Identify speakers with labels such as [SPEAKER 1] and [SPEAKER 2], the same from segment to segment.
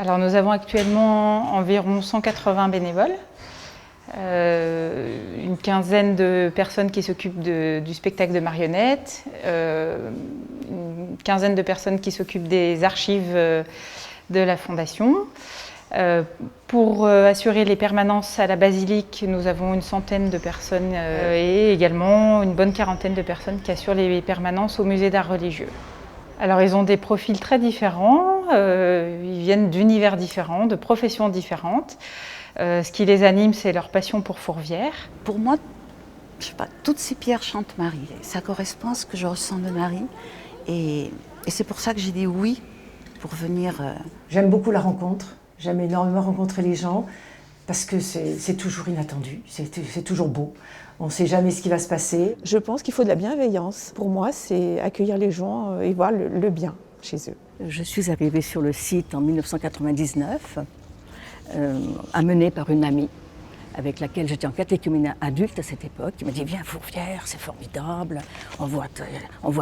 [SPEAKER 1] Alors nous avons actuellement environ 180 bénévoles, une quinzaine de personnes qui s'occupent du spectacle de marionnettes, une quinzaine de personnes qui s'occupent des archives de la Fondation. Pour assurer les permanences à la basilique, nous avons une centaine de personnes et également une bonne quarantaine de personnes qui assurent les permanences au musée d'art religieux. Alors ils ont des profils très différents, ils viennent d'univers différents, de professions différentes. Ce qui les anime, c'est leur passion pour Fourvière.
[SPEAKER 2] Pour moi, je sais pas, toutes ces pierres chantent Marie. Ça correspond à ce que je ressens de Marie. Et c'est pour ça que j'ai dit oui pour venir.
[SPEAKER 3] J'aime beaucoup la rencontre. J'aime énormément rencontrer les gens parce que c'est toujours inattendu, c'est toujours beau. On ne sait jamais ce qui va se passer.
[SPEAKER 4] Je pense qu'il faut de la bienveillance. Pour moi, c'est accueillir les gens et voir le bien chez eux.
[SPEAKER 2] Je suis arrivée sur le site en 1999, amenée par une amie avec laquelle j'étais en catéchuménat adulte à cette époque, qui m'a dit « Viens à Fourvière, c'est formidable, on voit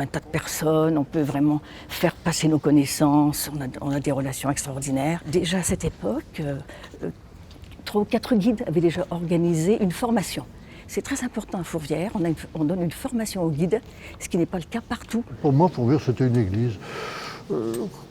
[SPEAKER 2] un tas de personnes, on peut vraiment faire passer nos connaissances, on a des relations extraordinaires. » Déjà à cette époque, 3 ou 4 guides avaient déjà organisé une formation. C'est très important à Fourvière, on donne une formation aux guides, ce qui n'est pas le cas partout.
[SPEAKER 5] Pour moi, Fourvière, c'était une église.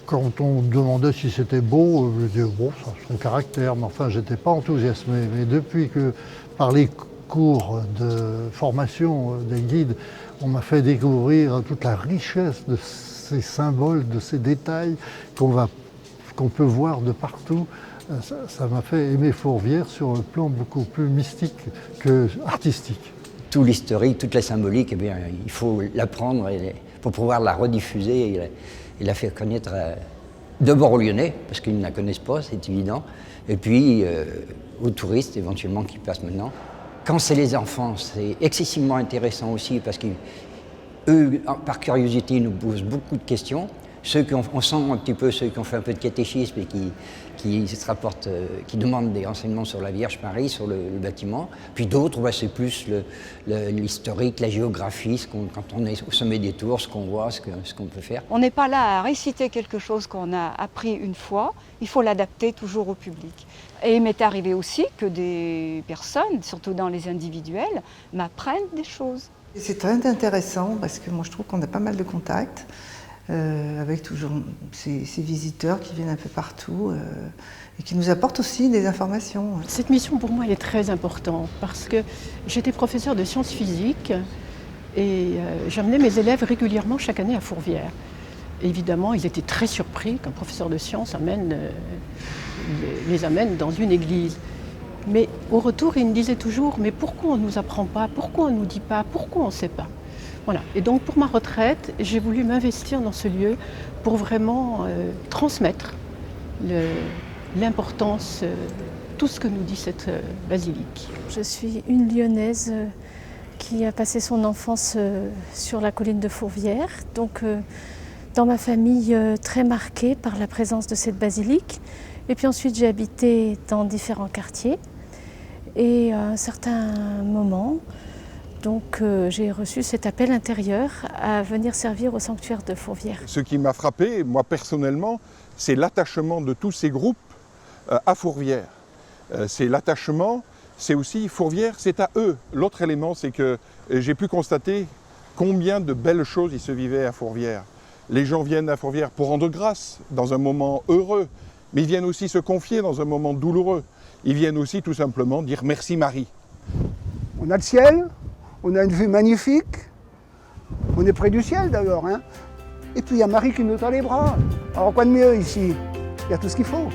[SPEAKER 5] Quand on me demandait si c'était beau, je disais bon, ça a son caractère, mais enfin, j'étais pas enthousiasmé. Mais depuis que, par les cours de formation des guides, on m'a fait découvrir toute la richesse de ces symboles, de ces détails qu'on peut voir de partout, ça m'a fait aimer Fourvière sur un plan beaucoup plus mystique que artistique.
[SPEAKER 6] Tout l'historique, toute la symbolique, eh bien, il faut l'apprendre pour pouvoir la rediffuser et la faire connaître d'abord aux Lyonnais, parce qu'ils ne la connaissent pas, c'est évident, et puis aux touristes éventuellement qui passent maintenant. Quand c'est les enfants, c'est excessivement intéressant aussi, parce qu'eux, par curiosité, ils nous posent beaucoup de questions. On sent un petit peu ceux qui ont fait un peu de catéchisme et qui se rapportent, qui demandent des renseignements sur la Vierge Marie, sur le bâtiment. Puis d'autres, c'est plus l'historique, la géographie, quand on est au sommet des tours, ce qu'on voit, ce qu'on peut faire.
[SPEAKER 7] On n'est pas là à réciter quelque chose qu'on a appris une fois, il faut l'adapter toujours au public. Et il m'est arrivé aussi que des personnes, surtout dans les individuels, m'apprennent des choses.
[SPEAKER 8] C'est très intéressant parce que moi je trouve qu'on a pas mal de contacts. Avec toujours ces visiteurs qui viennent un peu partout et qui nous apportent aussi des informations.
[SPEAKER 4] Cette mission pour moi elle est très importante parce que j'étais professeure de sciences physiques et j'amenais mes élèves régulièrement chaque année à Fourvière. Et évidemment, ils étaient très surpris qu'un professeur de sciences les amène dans une église. Mais au retour, ils me disaient toujours « Mais pourquoi on ne nous apprend pas? Pourquoi on ne nous dit pas? Pourquoi on ne sait pas ?» Voilà. Et donc pour ma retraite, j'ai voulu m'investir dans ce lieu pour vraiment transmettre l'importance, tout ce que nous dit cette basilique.
[SPEAKER 9] Je suis une Lyonnaise qui a passé son enfance sur la colline de Fourvière, donc dans ma famille très marquée par la présence de cette basilique. Et puis ensuite j'ai habité dans différents quartiers et à un certain moment, donc j'ai reçu cet appel intérieur à venir servir au sanctuaire de Fourvière.
[SPEAKER 10] Ce qui m'a frappé, moi personnellement, c'est l'attachement de tous ces groupes à Fourvière. C'est l'attachement, c'est aussi Fourvière, c'est à eux. L'autre élément, c'est que j'ai pu constater combien de belles choses il se vivait à Fourvière. Les gens viennent à Fourvière pour rendre grâce dans un moment heureux, mais ils viennent aussi se confier dans un moment douloureux. Ils viennent aussi tout simplement dire merci Marie.
[SPEAKER 11] On a le ciel. On a une vue magnifique, on est près du ciel d'ailleurs, hein. Et puis il y a Marie qui nous tend les bras. Alors quoi de mieux ici? Il y a tout ce qu'il faut.